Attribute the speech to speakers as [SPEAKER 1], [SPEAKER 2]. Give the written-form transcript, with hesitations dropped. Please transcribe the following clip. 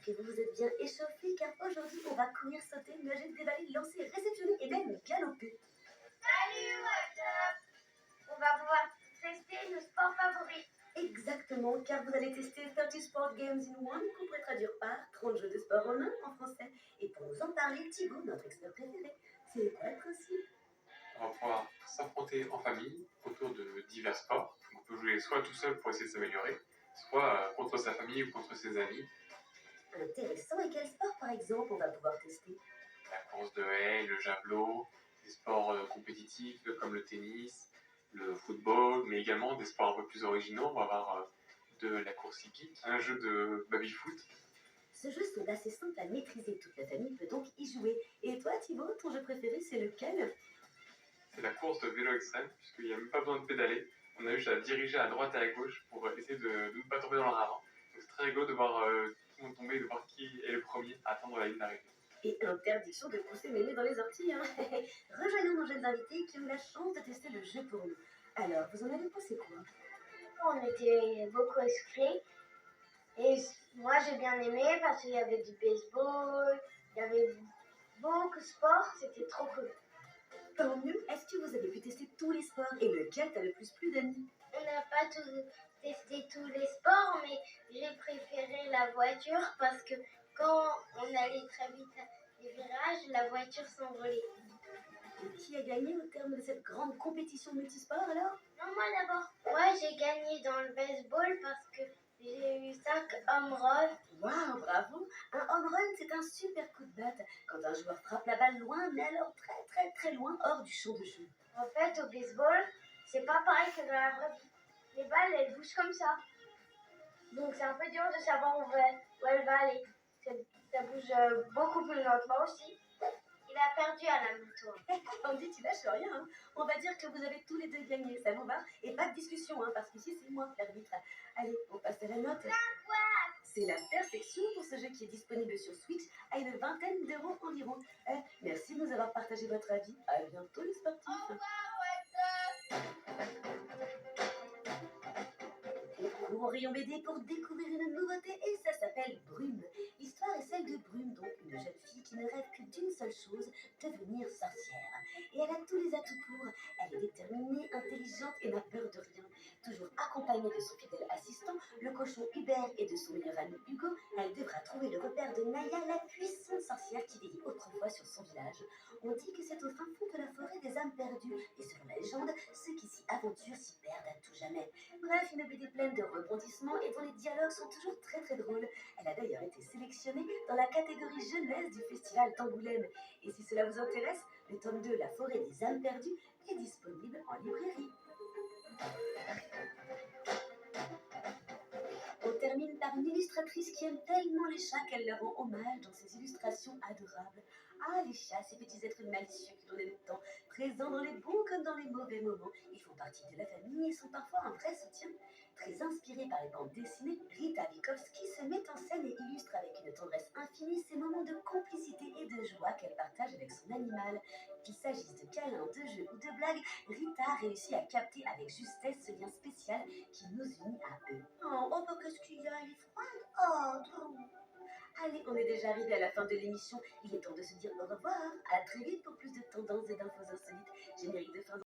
[SPEAKER 1] que vous vous êtes bien échauffés car aujourd'hui on va courir, sauter, nager, dévaler, lancer, réceptionner et même galoper.
[SPEAKER 2] Salut, what's up? On va pouvoir tester nos sports favoris.
[SPEAKER 1] Exactement, car vous allez tester 30 Sport Games in One, qu'on pourrait traduire par 30 jeux de sport en un en français. Et pour nous en parler, Thibaut, notre expert préféré, c'est quoi le principe?
[SPEAKER 3] On va pouvoir s'affronter en famille autour de divers sports. On peut jouer soit tout seul pour essayer de s'améliorer, soit contre sa famille ou contre ses amis.
[SPEAKER 1] Intéressant, et quel sport par exemple on va pouvoir tester?
[SPEAKER 3] La course de haie, le javelot, des sports compétitifs comme le tennis, le football, mais également des sports un peu plus originaux. On va avoir de la course hippique, un jeu de baby-foot.
[SPEAKER 1] Ce jeu semble assez simple à maîtriser, toute la famille peut donc y jouer. Et toi Thibaut, ton jeu préféré c'est lequel?
[SPEAKER 3] C'est la course de vélo extrême, puisqu'il n'y a même pas besoin de pédaler. On a juste à diriger à droite et à gauche pour essayer de ne pas tomber dans le ravin. Donc c'est très rigolo de voir tout le monde tomber et de voir qui est le premier à atteindre la ligne d'arrivée.
[SPEAKER 1] Et interdiction de pousser mémé dans les orties, hein. Rejoignons nos jeunes invités qui ont eu la chance de tester le jeu pour nous. Alors, vous en avez pensé quoi?
[SPEAKER 2] On était beaucoup inscrits. Et moi, j'ai bien aimé parce qu'il y avait du baseball, il y avait beaucoup de sports, c'était trop cool.
[SPEAKER 1] Tant mieux. Est-ce que vous avez pu tester tous les sports et lequel t'a le plus plu, Dani?
[SPEAKER 2] On n'a pas testé tous les sports, mais j'ai préféré la voiture parce que quand on allait très vite à des virages, la voiture s'envolait.
[SPEAKER 1] Et qui a gagné au terme de cette grande compétition multisport alors?
[SPEAKER 2] Non, moi d'abord. Moi, j'ai gagné dans le baseball parce que j'ai eu 5 home runs.
[SPEAKER 1] Waouh, bravo! Un home run, c'est un super coup de batte quand un joueur frappe la balle loin, mais alors très très très loin hors du champ de jeu.
[SPEAKER 2] En fait, au baseball, c'est pas pareil que dans la vraie vie. Les balles, elles bougent comme ça. Donc c'est un peu dur de savoir où elle va aller. Ça bouge beaucoup plus lentement aussi. Il a perdu à la moto.
[SPEAKER 1] Andy, tu lâches rien, hein. On va dire que vous avez tous les deux gagné, ça vous va? Et pas de discussion, hein, parce qu'ici c'est moi l'arbitre. Allez, on passe à la note. C'est la perfection pour ce jeu qui est disponible sur Switch à une vingtaine d'euros environ. Merci de nous avoir partagé votre avis. À bientôt les sportifs. On court au rayon BD pour découvrir une nouveauté et ça s'appelle Brume. L'histoire est celle de Brume, donc une jeune fille qui ne rêve que d'une seule chose, devenir sorcière. Et elle a tous les atouts pour. Elle est déterminée, intelligente et n'a peur de rien. Toujours accompagnée de son fidèle assistant, le cochon Hubert et de son meilleur ami Hugo, elle devra trouver le repère de Naya, la puissante sorcière qui veillait autrefois sur son village. On dit que c'est au fin fond de la forêt des âmes perdues, et selon la légende, ceux qui s'y aventurent s'y perdent à tout jamais. Bref, une BD pleine de rebondissements et dont les dialogues sont toujours très très drôles. Elle a d'ailleurs été sélectionnée dans la catégorie jeunesse du festival d'Angoulême. Et si cela vous intéresse, le tome 2, La forêt des âmes perdues, est disponible en librairie. On termine par une illustratrice qui aime tellement les chats qu'elle leur rend hommage dans ses illustrations adorables. Ah, les chats, ces petits êtres malicieux qui donnent le temps, présents dans les bons comme dans les mauvais moments. Ils font partie de la famille et sont parfois un vrai soutien. Très inspirée par les bandes dessinées, Rita Witkowski se met en scène et illustre avec une tendresse infinie ces moments de complicité et de joie qu'elle partage avec son animal. Qu'il s'agisse de câlins, de jeux ou de blagues, Rita réussit à capter avec justesse ce lien spécial qui nous unit à eux. Oh, bah qu'est-ce qu'il y a, elle est froide. Oh, drôle. Allez, on est déjà arrivé à la fin de l'émission. Il est temps de se dire au revoir. À très vite pour plus de tendances et d'infos insolites. Générique de fin.